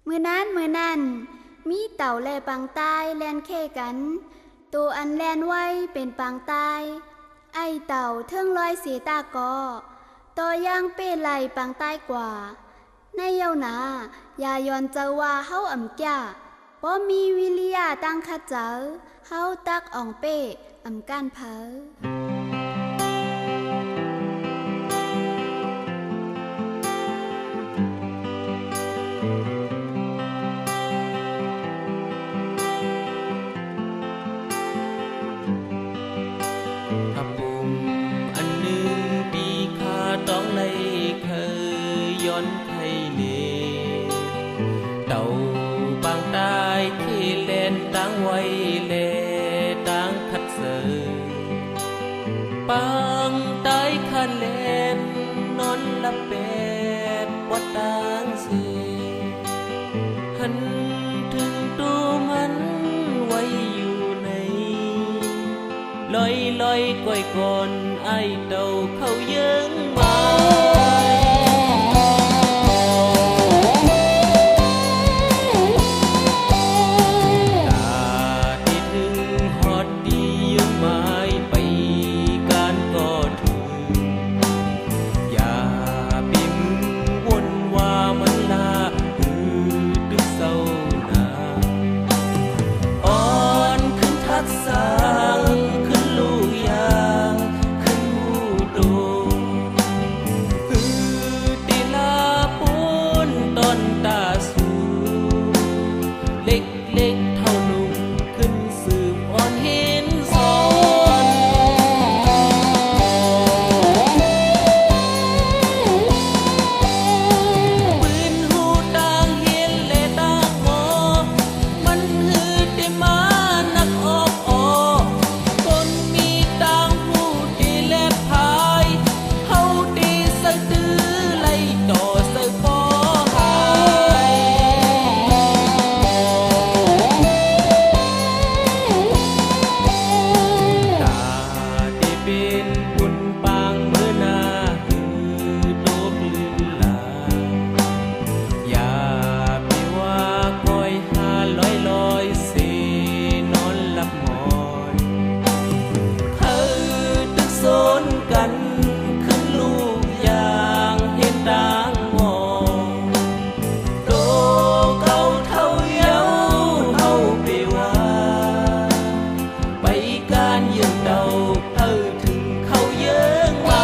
มื้อนั้นมีเต่าและปางตายแล่นแค่กันตัวอันแล่นไว้เป็นปางตายไอ้เต่าเทิงร้อยเสียตากอต่อย่างเป้ไหลปางตายกว่าในเย้าหนายายอนเจาว่าเฮาอ่ำแก่บ่มีวิริยะตั้งคัดเจอเฮาตักอ่องเป้อ่ำก้านเผอถ้าปุ่มอันหนึ่งปีขาต้องในเคยย้อนไทยเลเต่าบางตายที่เล่นตั้งไว้เลตั้งคัดเสยปางตายคันเล่นนอนละเป็ดวัดตั้งเสหันถึงตัวมันไว้อยู่ในลอยก้อยก่อนไอ้เต่าเขาเยิงมาตาที่ถึงฮอดดียังไม้ไปการก็ถึงอย่าปีมือวนว่ามันลาดึกเศร้าหนาอ่อนขึ้นทัดสางขึ้นลูกยางขึ้นหูโดตีลาปูนต้นตาสูเล็กเท่านุ่มขึ้นสืบอ่อนเห็นสอนปืนหูต่างเห็นและต่างมอมันหืดได้มานักออกคนมีต่างผู้ดีและพายเฮาดีสะดือไล่ต่อสะปอหายตาที่เป็นบุญปางเมื่อนาหือตกลืนลาอย่าไปว่าคอยหาลอยสินอนหลับหมอยเธอตึกโซนกันขึ้นลูกอย่างเห็นต่างมองโตเก่าเท่าเย้าเฮาไปว่าไปการเยือนเดาเธอถึงเขาเยิงมา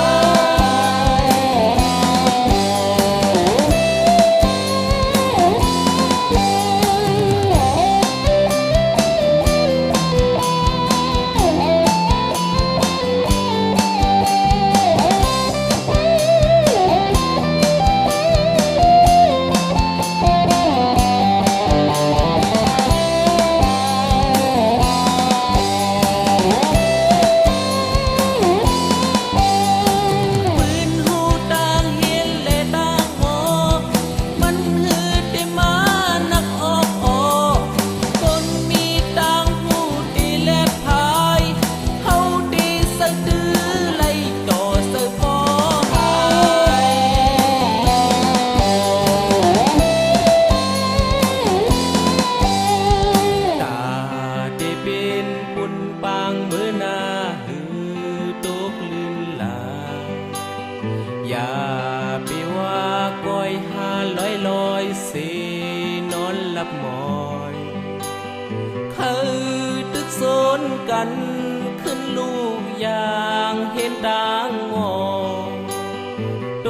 ปืนหูต่างเห็นและต่างมอมันหืดได้มานักออกคนมีต่างผู้ดีและพายเฮาดีสะดือไล่ต่อสะปอหายตาที่เป็นปุ่นปางเมื่อนาหือตกลืนลาอย่าไปว่าก้อยหาลอยสินอนหลับหมอยคือตึกโซนกันขึ้นลูกอย่างเห็นต่างมองโต